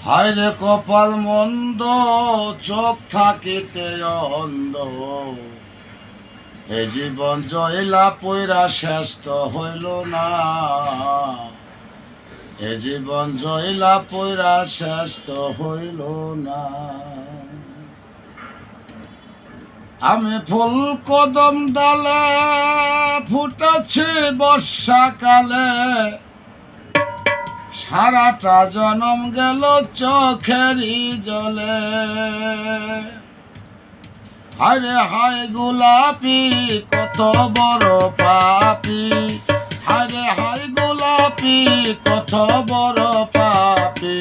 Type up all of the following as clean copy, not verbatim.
হায় রে কপাল মন্দ, চোখ থাকিতে অন্ধ। এ জীবন জয়লা পয়রা শেষ তো হইল না। এ জীবন জয়লা পয়রা শেষ তো হইল না। আমি ফুল কদম ডালে ফুটেছি বর্ষাকালে, সারাটা জনম গেল চোখেরই জলে। হায়রে হায় গোলাপি কত বড় পাপি, হায়রে হায় গোলাপি কত বড় পাপি।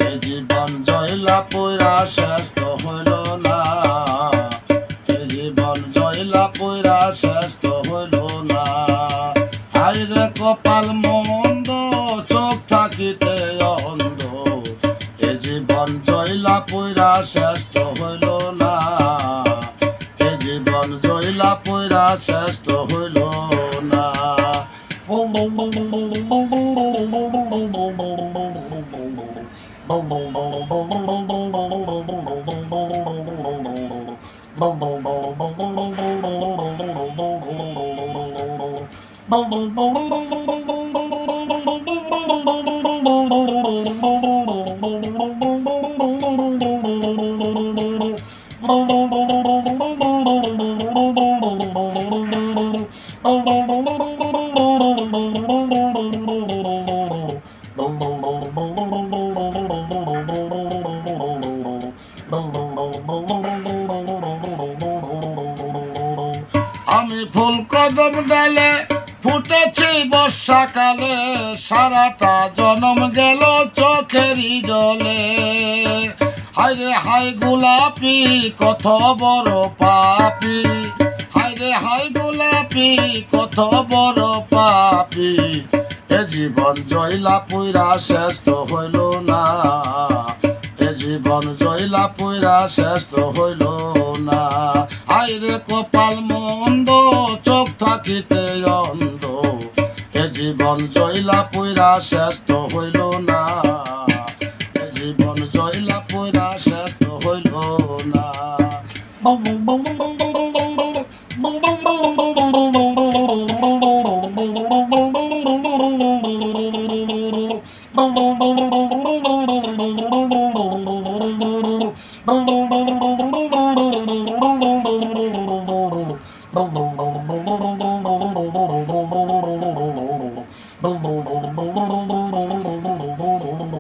এ জীবন জয়লা পয়রা শেষ তো হইল না। এ জীবন জয়লা পয়রা শেষ তো হইল না। হায়রে কপাল মন্দ, চোখ থাকিতে অন্ধ। এ জীবন জয়লা পয়রা শেষ তো হইল না। এ জীবন জয়লা পয়রা শেষ তো হইল না। আমি ফুল কদম ডালে ফুটেছি বর্ষাকালে, সারাটা জনম গেল চোখেরই জলে। হায়রে হায় গোলাপি কত বড় পাপি, হায়রে হায় গোলাপি কত বড় পাপি। এ জীবন জয়লা পয়রা শেষ তো হইল না। এ জীবন জয়লা পয়রা শেষ তো হইল না। হায়রে কপাল মন্দ, চোখ থাকিতে অন্ধ। এ জীবন জয়লা পয়রা শেষ তো হইল না। এ জীবন জয়লা পয়রা শেষ তো হইল না।